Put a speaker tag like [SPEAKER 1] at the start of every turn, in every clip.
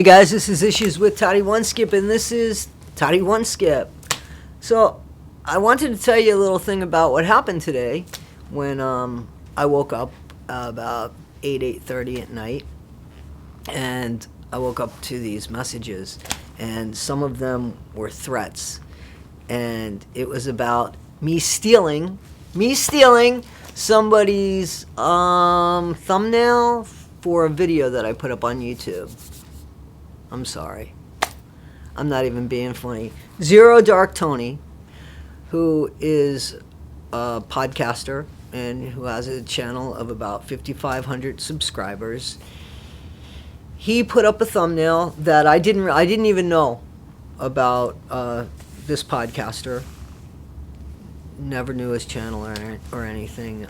[SPEAKER 1] Hey guys, this is Issues with Toddy One Skip, and this is Toddy One Skip. So, I wanted to tell you a little thing about what happened today when I woke up about 8:30 at night, and I woke up to these messages, and some of them were threats, and it was about me stealing somebody's thumbnail for a video that I put up on YouTube. I'm sorry. I'm not even being funny. Zero Dark Tony, who is a podcaster and who has a channel of about 5,500 subscribers, he put up a thumbnail that I didn't even know about this podcaster. Never knew his channel or anything.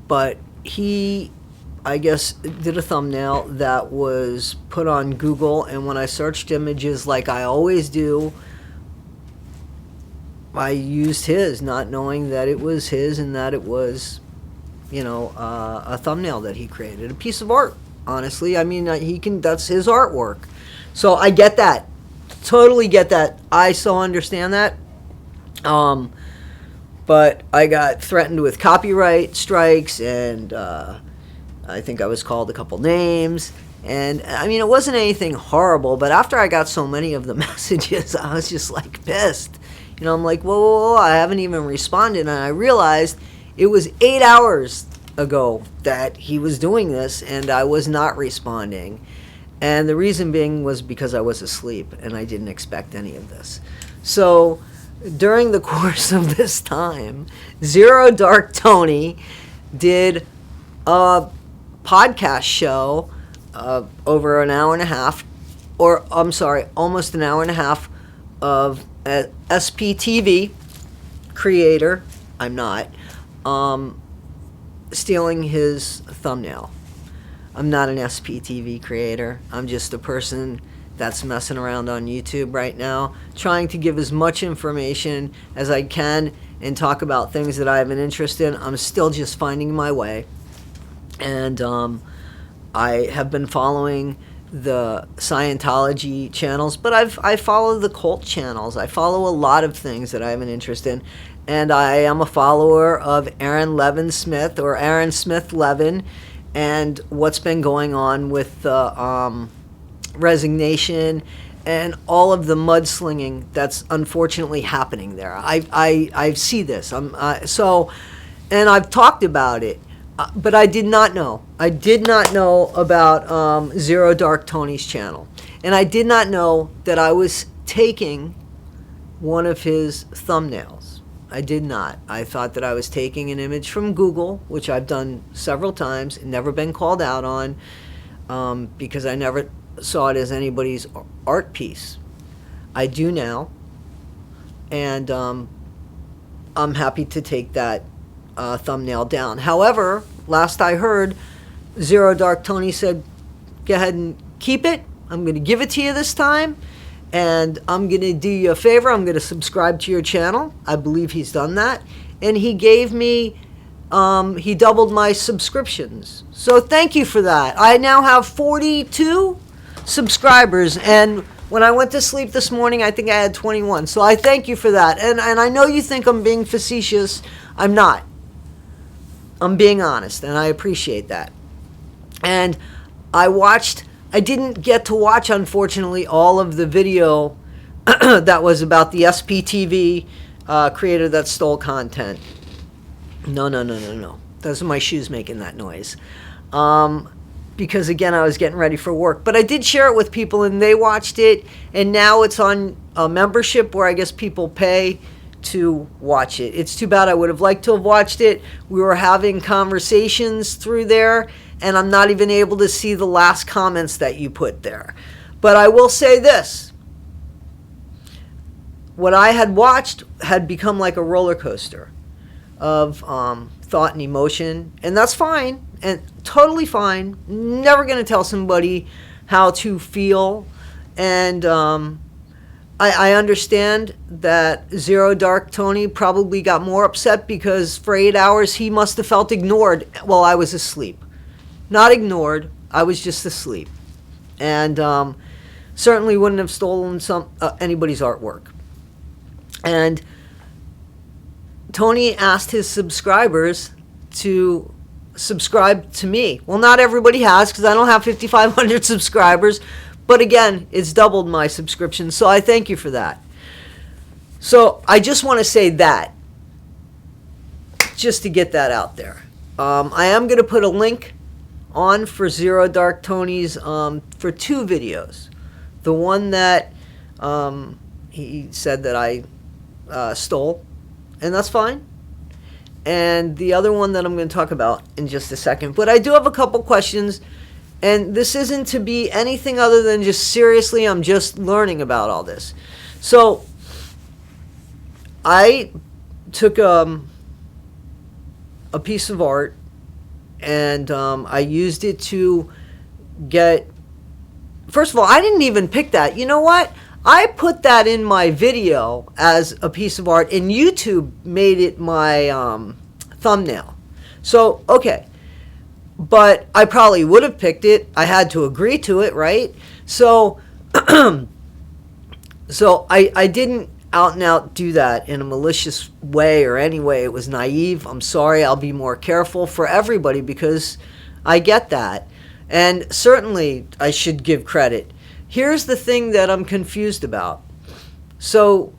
[SPEAKER 1] But he, I guess, did a thumbnail that was put on Google, and when I searched images like I always do, I used his, not knowing that it was his and that it was, a thumbnail that he created, a piece of art. Honestly, I mean, that's his artwork. So I get that, totally get that. I so understand that. But I got threatened with copyright strikes, and I think I was called a couple names, and I mean, it wasn't anything horrible, but after I got so many of the messages, I was just like pissed. I'm like, whoa, I haven't even responded, and I realized it was 8 hours ago that he was doing this, and I was not responding. And the reason being was because I was asleep, and I didn't expect any of this. So during the course of this time, Zero Dark Tony did a podcast show over an hour and a half, or I'm sorry, almost an hour and a half of SPTV creator. I'm not stealing his thumbnail. I'm not an SPTV creator. I'm just a person that's messing around on YouTube right now, trying to give as much information as I can and talk about things that I have an interest in. I'm still just finding my way. And I have been following the Scientology channels, but I follow the cult channels. I follow a lot of things that I have an interest in. And I am a follower of Aaron Smith Levin, and what's been going on with the resignation and all of the mudslinging that's unfortunately happening there. I see this. And I've talked about it. But I did not know. I did not know about Zero Dark Tony's channel. And I did not know that I was taking one of his thumbnails. I did not. I thought that I was taking an image from Google, which I've done several times and never been called out on, because I never saw it as anybody's art piece. I do now. And I'm happy to take that thumbnail down. However, last I heard, Zero Dark Tony said, go ahead and keep it. I'm going to give it to you this time, and I'm going to do you a favor. I'm going to subscribe to your channel. I believe he's done that. And he gave me, he doubled my subscriptions. So thank you for that. I now have 42 subscribers, and when I went to sleep this morning, I think I had 21. So I thank you for that. And I know you think I'm being facetious. I'm not. I'm being honest, and I appreciate that. And I didn't get to watch, unfortunately, all of the video that was about the SPTV creator that stole content. No. Those are my shoes making that noise. Because, again, I was getting ready for work. But I did share it with people, and they watched it, and now it's on a membership where I guess people pay to watch it. It's too bad. I would have liked to have watched it. We were having conversations through there, and I'm not even able to see the last comments that you put there. But I will say this. What I had watched had become like a roller coaster of thought and emotion, and that's fine, and totally fine. Never going to tell somebody how to feel, and I understand that Zero Dark Tony probably got more upset because for 8 hours he must have felt ignored while I was asleep. Not ignored, I was just asleep. and certainly wouldn't have stolen anybody's artwork. And Tony asked his subscribers to subscribe to me. Well, not everybody has, because I don't have 5,500 subscribers, but again, it's doubled my subscription, so I thank you for that. So I just want to say that, just to get that out there. I am going to put a link on for Zero Dark Tony's for 2 videos. The one that he said that I stole, and that's fine. And the other one that I'm going to talk about in just a second. But I do have a couple questions, and this isn't to be anything other than just seriously, I'm just learning about all this. So I took a piece of art, and I used it to get... First of all, I didn't even pick that. You know what? I put that in my video as a piece of art, and YouTube made it my thumbnail. So, okay. But I probably would have picked it. I had to agree to it, right? So, I didn't out and out do that in a malicious way or any way. It was naive. I'm sorry. I'll be more careful for everybody, because I get that. And certainly I should give credit. Here's the thing that I'm confused about. So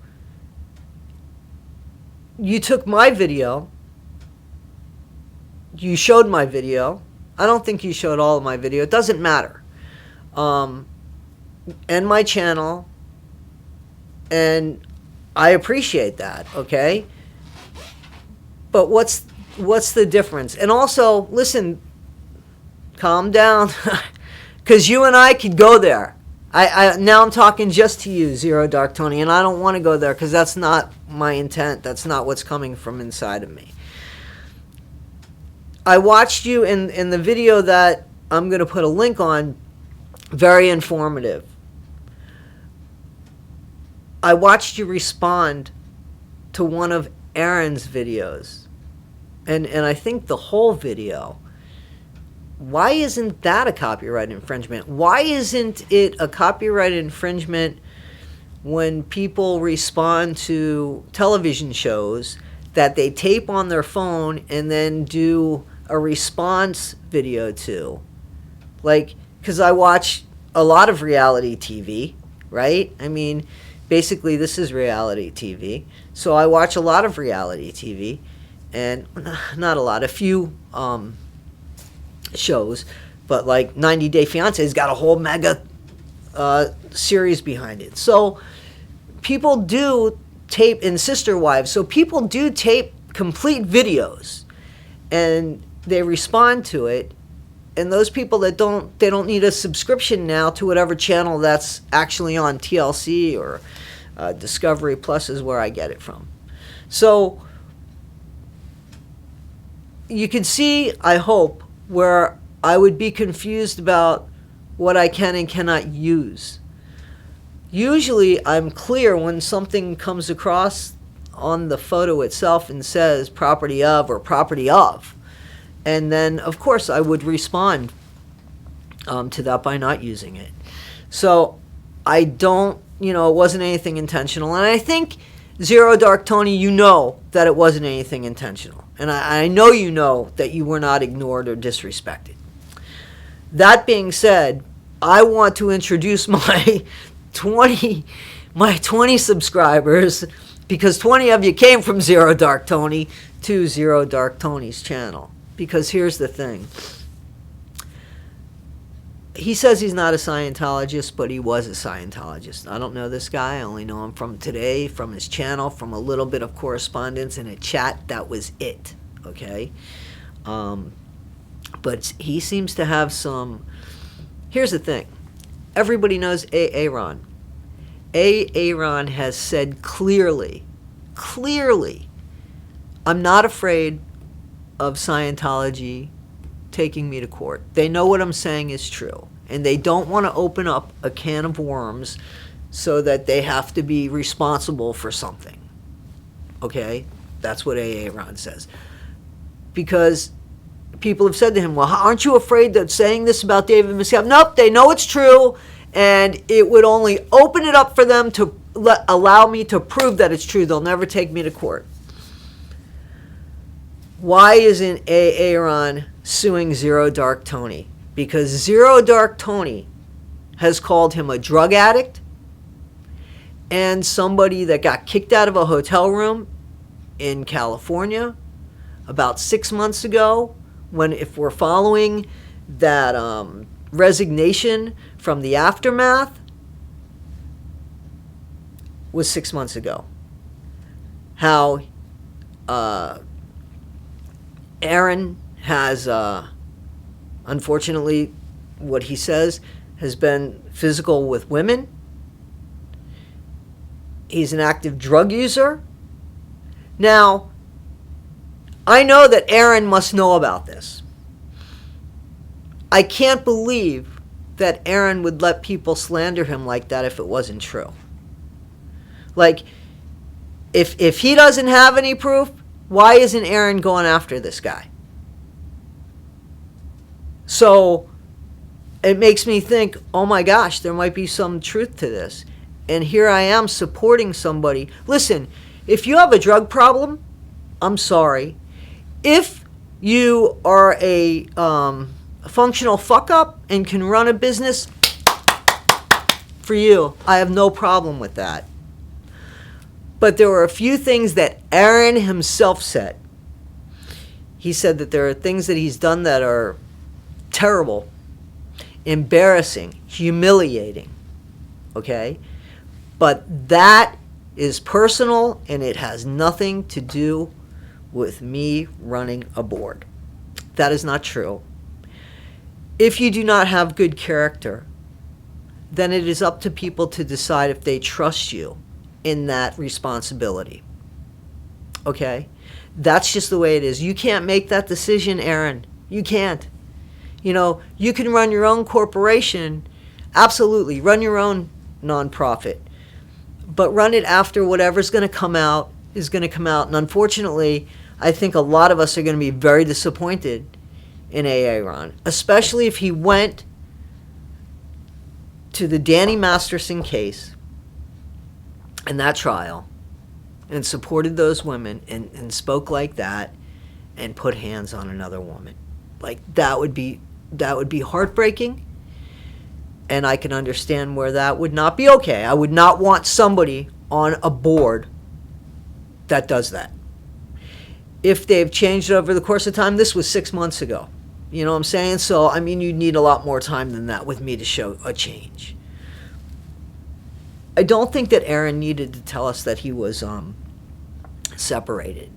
[SPEAKER 1] you took my video, you showed my video. I don't think you showed all of my video. It doesn't matter. And my channel, and I appreciate that, okay? But what's the difference? And also, listen, calm down, because you and I could go there. Now I'm talking just to you, Zero Dark Tony, and I don't want to go there, because that's not my intent. That's not what's coming from inside of me. I watched you in the video that I'm going to put a link on. Very informative. I watched you respond to one of Aaron's videos, and I think the whole video. Why isn't that a copyright infringement? Why isn't it a copyright infringement when people respond to television shows that they tape on their phone and then do a response video to? Like, because I watch a lot of reality TV, right? I mean, basically this is reality TV. So I watch a lot of reality TV, and not a lot, a few shows, but like 90 Day Fiancé has got a whole mega series behind it. So people do tape, in Sister Wives, so people do tape complete videos and they respond to it. And those people that they don't need a subscription now to whatever channel that's actually on TLC or Discovery Plus is where I get it from. So you can see, I hope, where I would be confused about what I can and cannot use. Usually I'm clear when something comes across on the photo itself and says property of or property of. And then, of course, I would respond to that by not using it. So I don't, it wasn't anything intentional. And I think, Zero Dark Tony, you know that it wasn't anything intentional. And I know you know that you were not ignored or disrespected. That being said, I want to introduce my 20 subscribers, because 20 of you came from Zero Dark Tony, to Zero Dark Tony's channel. Because here's the thing. He says he's not a Scientologist, but he was a Scientologist. I don't know this guy. I only know him from today, from his channel, from a little bit of correspondence in a chat. That was it, okay? But he seems to have some... Here's the thing. Everybody knows Aaron. Aaron has said clearly, I'm not afraid of Scientology taking me to court. They know what I'm saying is true, and they don't want to open up a can of worms so that they have to be responsible for something. Okay? That's what Aaron says. Because people have said to him, well, aren't you afraid that saying this about David Miscavige? Nope, they know it's true, and it would only open it up for them to allow me to prove that it's true. They'll never take me to court. Why isn't Aaron suing Zero Dark Tony? Because Zero Dark Tony has called him a drug addict and somebody that got kicked out of a hotel room in California about 6 months ago, when, if we're following that resignation from the aftermath, was 6 months ago. How Aaron has, unfortunately, what he says, has been physical with women. He's an active drug user. Now, I know that Aaron must know about this. I can't believe that Aaron would let people slander him like that if it wasn't true. Like, if he doesn't have any proof, why isn't Aaron going after this guy? So it makes me think, oh my gosh, there might be some truth to this. And here I am supporting somebody. Listen, if you have a drug problem, I'm sorry. If you are a functional fuck-up and can run a business, for you, I have no problem with that. But there were a few things that Aaron himself said. He said that there are things that he's done that are terrible, embarrassing, humiliating, okay? But that is personal, and it has nothing to do with me running a board. That is not true. If you do not have good character, then it is up to people to decide if they trust you in that responsibility. Okay? That's just the way it is. You can't make that decision, Aaron. You can't. You know, you can run your own corporation, absolutely, run your own nonprofit, but run it after whatever's going to come out is going to come out. And unfortunately, I think a lot of us are going to be very disappointed in Aaron, especially if he went to the Danny Masterson case and that trial and supported those women and spoke like that and put hands on another woman. Like, that would be heartbreaking, and I can understand where that would not be okay. I would not want somebody on a board that does that. If they've changed over the course of time, this was 6 months ago. You know what I'm saying? So, I mean, you need a lot more time than that with me to show a change. I don't think that Aaron needed to tell us that he was separated.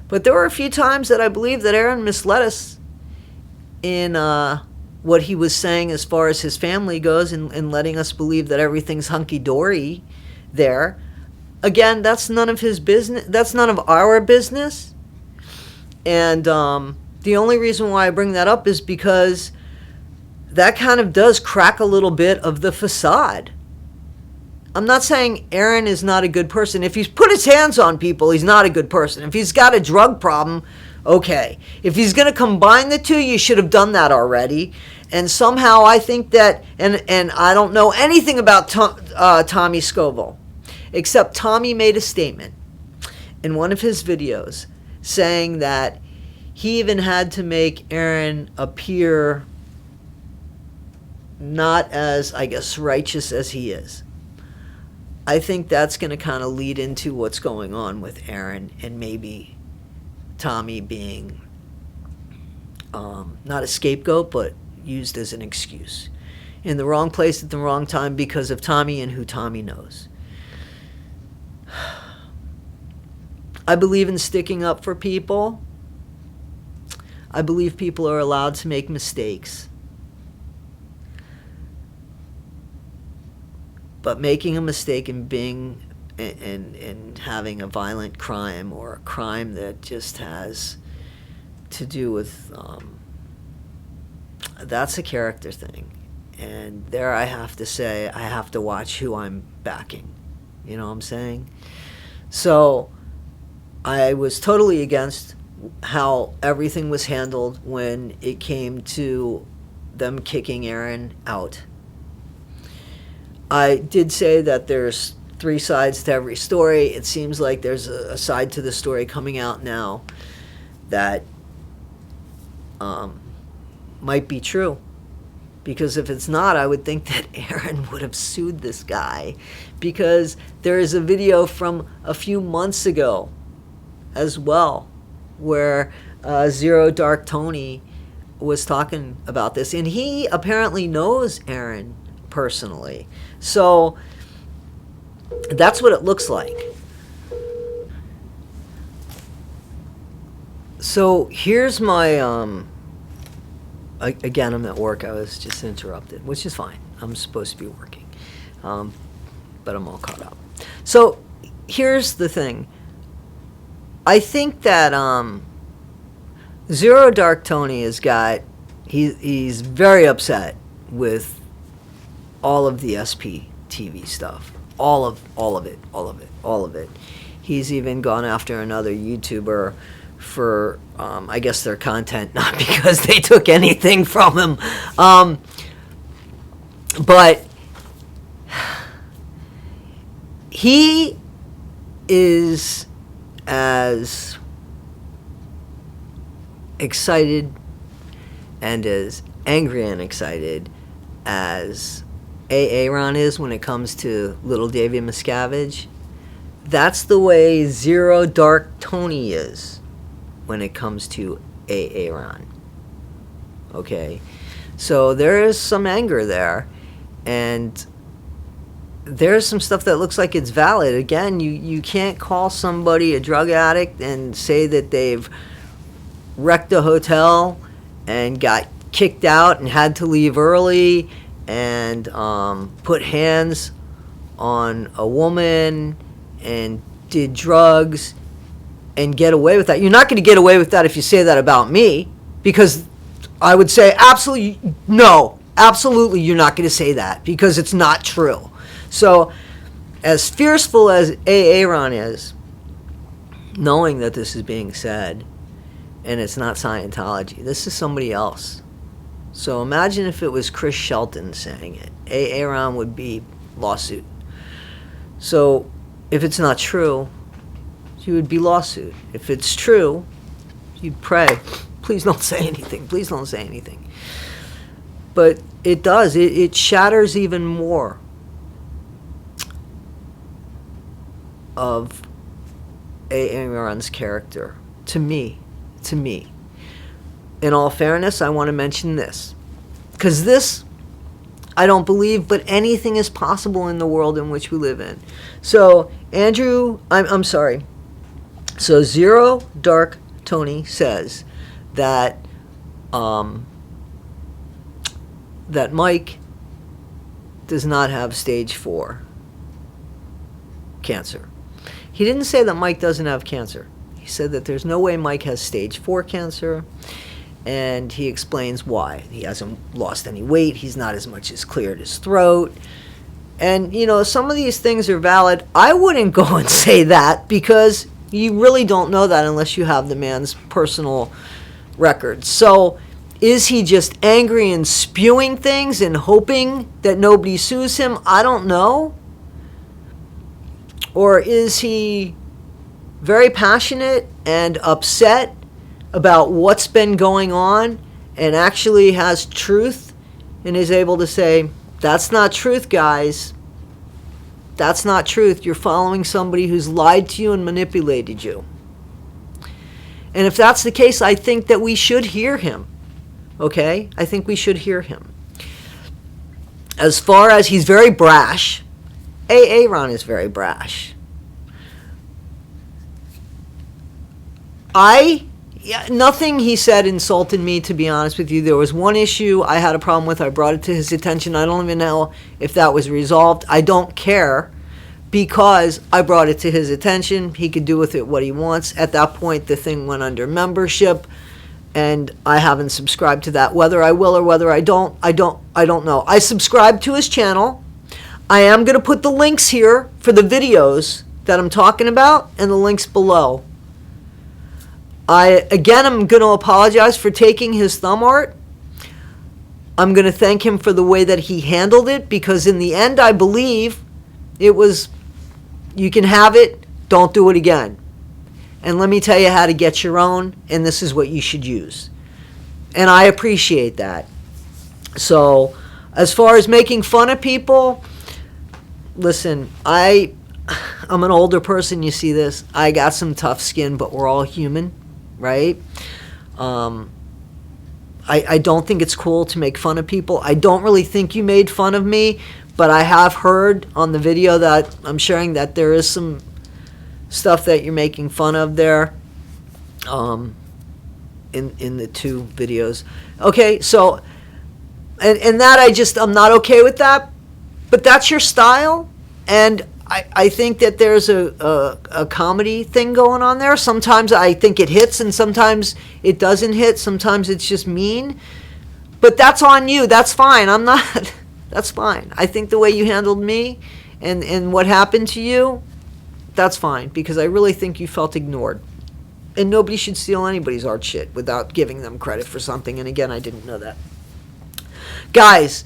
[SPEAKER 1] But there were a few times that I believe that Aaron misled us in what he was saying as far as his family goes, and letting us believe that everything's hunky-dory there. Again, that's none of his business. That's none of our business. And the only reason why I bring that up is because that kind of does crack a little bit of the facade. I'm not saying Aaron is not a good person. If he's put his hands on people, he's not a good person. If he's got a drug problem, okay. If he's going to combine the two, you should have done that already. And somehow I think that, and I don't know anything about Tommy Scovel, except Tommy made a statement in one of his videos saying that he even had to make Aaron appear not as, I guess, righteous as he is. I think that's going to kind of lead into what's going on with Aaron, and maybe Tommy being not a scapegoat, but used as an excuse. In the wrong place at the wrong time because of Tommy and who Tommy knows. I believe in sticking up for people. I believe people are allowed to make mistakes. But making a mistake and being and having a violent crime, or a crime that just has to do with that's a character thing. And there I have to say, I have to watch who I'm backing. You know what I'm saying? So I was totally against how everything was handled when it came to them kicking Aaron out. I did say that there's 3 sides to every story. It seems like there's a side to the story coming out now that might be true. Because if it's not, I would think that Aaron would have sued this guy. Because there is a video from a few months ago as well where Zero Dark Tony was talking about this. And he apparently knows Aaron personally. So that's what it looks like. So here's my... again, I'm at work. I was just interrupted, which is fine. I'm supposed to be working. But I'm all caught up. So here's the thing. I think that Zero Dark Tony has got... He's very upset with all of the SPTV stuff. All of it. He's even gone after another YouTuber for, I guess, their content, not because they took anything from him. But he is as excited and as angry and excited as Aaron is when it comes to little Davy Miscavige. That's the way Zero Dark Tony is when it comes to Aaron. Okay? So there is some anger there, and there's some stuff that looks like it's valid. Again, you can't call somebody a drug addict and say that they've wrecked a hotel and got kicked out and had to leave early and put hands on a woman and did drugs and get away with that. You're not going to get away with that if you say that about me, because I would say absolutely no, absolutely you're not going to say that, because it's not true. So as fearful as Aaron is, knowing that this is being said, and it's not Scientology, this is somebody else. So imagine if it was Chris Shelton saying it. Aaron would be lawsuit. So if it's not true, you would be lawsuit. If it's true, you'd pray, please don't say anything. Please don't say anything. But it does. It shatters even more of Aaron's character. To me. In all fairness, I want to mention this. Because this, I don't believe, but anything is possible in the world in which we live in. So, I'm sorry. So, Zero Dark Tony says that that Mike does not have stage 4 cancer. He didn't say that Mike doesn't have cancer. He said that there's no way Mike has stage 4 cancer, and he explains why. He hasn't lost any weight. He's not as much as cleared his throat. And, some of these things are valid. I wouldn't go and say that, because you really don't know that unless you have the man's personal record. So is he just angry and spewing things and hoping that nobody sues him? I don't know. Or is he very passionate and upset about what's been going on and actually has truth and is able to say, that's not truth, guys. That's not truth. You're following somebody who's lied to you and manipulated you. And if that's the case, I think that we should hear him. Okay? I think we should hear him. As far as he's very brash, Aaron is very brash. Nothing he said insulted me, to be honest with you. There was one issue I had a problem with. I brought it to his attention. I don't even know if that was resolved. I don't care, because I brought it to his attention. He could do with it what he wants. At that point, the thing went under membership, and I haven't subscribed to that. Whether I will or whether I don't know. I subscribe to his channel. I am going to put the links here for the videos that I'm talking about and the links below. I'm going to apologize for taking his thumb art. I'm going to thank him for the way that he handled it, because in the end, I believe it was, you can have it, don't do it again. And let me tell you how to get your own, and this is what you should use. And I appreciate that. So, as far as making fun of people, listen, I'm an older person, you see this. I got some tough skin, but we're all human, right? I don't think it's cool to make fun of people. I don't really think you made fun of me, but I have heard on the video that I'm sharing that there is some stuff that you're making fun of there in the 2 videos. Okay, so, and that I'm not okay with that, but that's your style, and I think that there's a comedy thing going on there. Sometimes I think it hits, and sometimes it doesn't hit. Sometimes it's just mean. But that's on you. That's fine. I'm not... That's fine. I think the way you handled me and what happened to you, that's fine. Because I really think you felt ignored. And nobody should steal anybody's art shit without giving them credit for something. And again, I didn't know that. Guys...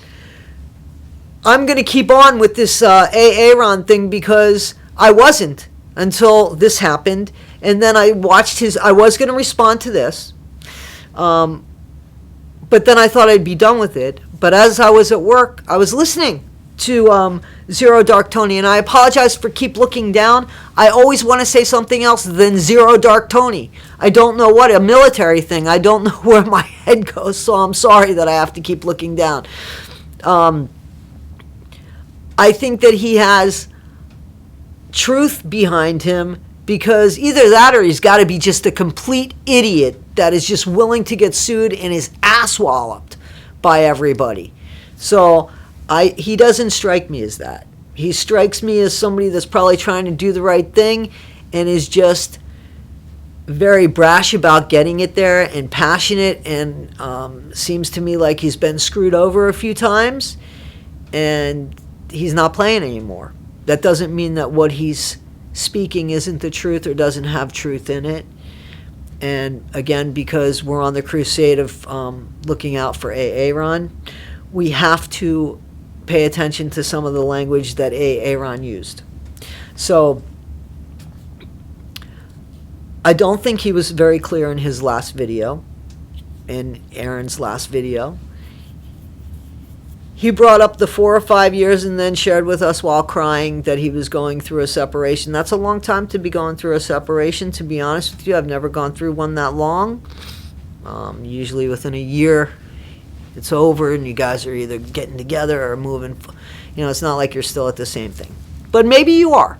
[SPEAKER 1] I'm going to keep on with this Aaron thing, because I wasn't until this happened. And then I watched I was going to respond to this. But then I thought I'd be done with it. But as I was at work, I was listening to Zero Dark Tony. And I apologize for keep looking down. I always want to say something else than Zero Dark Tony. I don't know what, a military thing. I don't know where my head goes. So I'm sorry that I have to keep looking down. I think that he has truth behind him, because either that or he's got to be just a complete idiot that is just willing to get sued and his ass walloped by everybody. So he doesn't strike me as that. He strikes me as somebody that's probably trying to do the right thing and is just very brash about getting it there and passionate, and seems to me like he's been screwed over a few times and he's not playing anymore. That doesn't mean that what he's speaking isn't the truth or doesn't have truth in it. And again, because we're on the crusade of looking out for Aaron, we have to pay attention to some of the language that Aaron used. So I don't think he was very clear in his last video, in Aaron's last video. He brought up the 4 or 5 years and then shared with us while crying that he was going through a separation. That's a long time to be going through a separation, to be honest with you. I've never gone through one that long. Usually within a year, it's over and you guys are either getting together or moving. You know, it's not like you're still at the same thing. But maybe you are.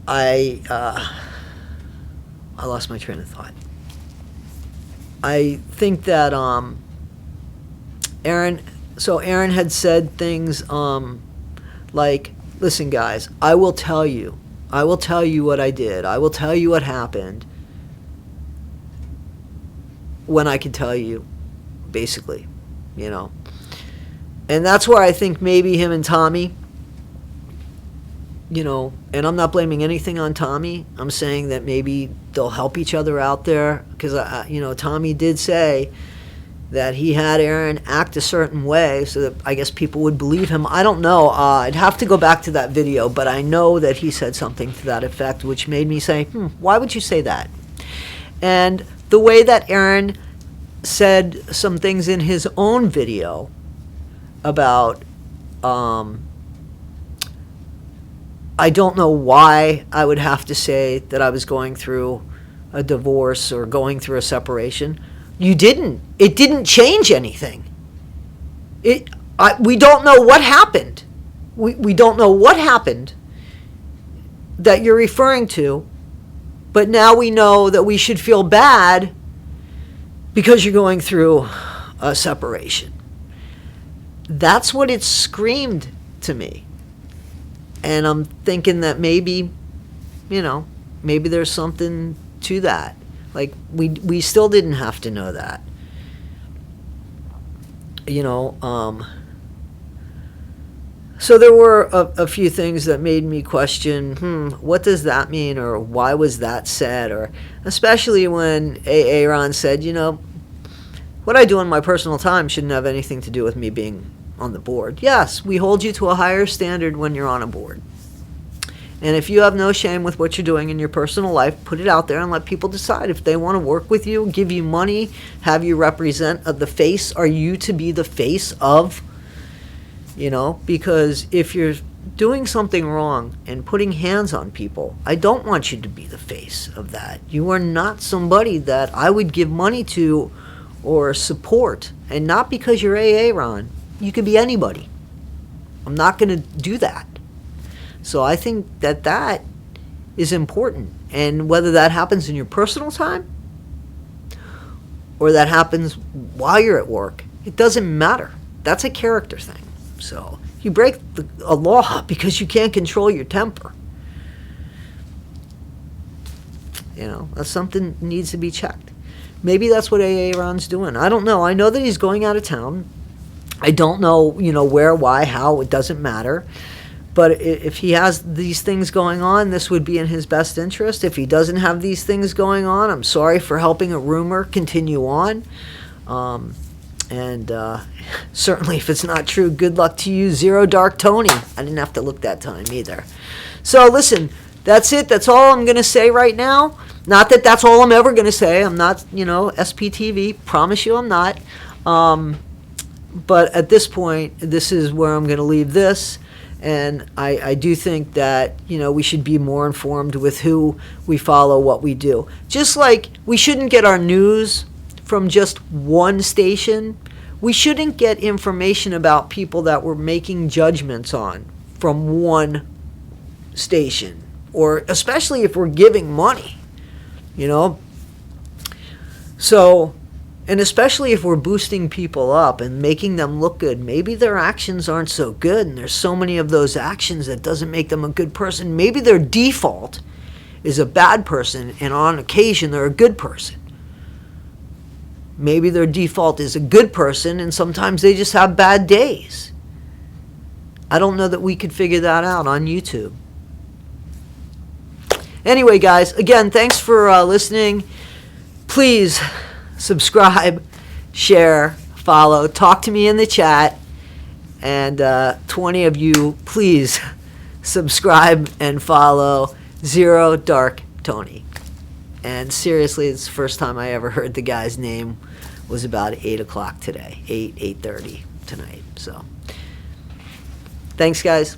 [SPEAKER 1] I lost my train of thought. I think that Aaron had said things like, listen guys, I will tell you what I did. I will tell you what happened when I can tell you, basically, you know. And that's where I think maybe him and Tommy, you know, and I'm not blaming anything on Tommy. I'm saying that maybe they'll help each other out there, because, you know, Tommy did say that he had Aaron act a certain way so that I guess people would believe him. I don't know. I'd have to go back to that video, but I know that he said something to that effect, which made me say, why would you say that? And the way that Aaron said some things in his own video about, I don't know why I would have to say that I was going through a divorce or going through a separation. You didn't. It didn't change anything. We don't know what happened. We don't know what happened that you're referring to, but now we know that we should feel bad because you're going through a separation. That's what it screamed to me. And I'm thinking that maybe, you know, maybe there's something to that. Like, we still didn't have to know that. You know, So there were a few things that made me question, what does that mean, or why was that said, or especially when Aaron said, what I do in my personal time shouldn't have anything to do with me being on the board. Yes, we hold you to a higher standard when you're on a board. And if you have no shame with what you're doing in your personal life, put it out there and let people decide if they want to work with you, give you money, have you represent the face. Are you to be the face of, because if you're doing something wrong and putting hands on people, I don't want you to be the face of that. You are not somebody that I would give money to or support, and not because you're Aaron. You could be anybody. I'm not going to do that. So I think that is important. And whether that happens in your personal time or that happens while you're at work, it doesn't matter. That's a character thing. So you break a law because you can't control your temper. That's something that needs to be checked. Maybe that's what Aaron's doing. I don't know. I know that he's going out of town. I don't know, where, why, how. It doesn't matter. But if he has these things going on, this would be in his best interest. If he doesn't have these things going on, I'm sorry for helping a rumor continue on. Certainly if it's not true, good luck to you, Zero Dark Tony. I didn't have to look that time either. So listen, that's it. That's all I'm going to say right now. Not that that's all I'm ever going to say. I'm not, SPTV. Promise you I'm not. But at this point, this is where I'm going to leave this. And I do think that, we should be more informed with who we follow, what we do. Just like we shouldn't get our news from just one station. We shouldn't get information about people that we're making judgments on from one station. Or especially if we're giving money, So, and especially if we're boosting people up and making them look good, maybe their actions aren't so good, and there's so many of those actions that doesn't make them a good person. Maybe their default is a bad person, and on occasion they're a good person. Maybe their default is a good person, and sometimes they just have bad days. I don't know that we could figure that out on YouTube. Anyway, guys, again, thanks for listening. Please subscribe, share, follow, talk to me in the chat, and 20 of you, please subscribe and follow Zero Dark Tony. And seriously, it's the first time I ever heard the guy's name. Was about 8 o'clock today, 8:30 tonight. So thanks, guys.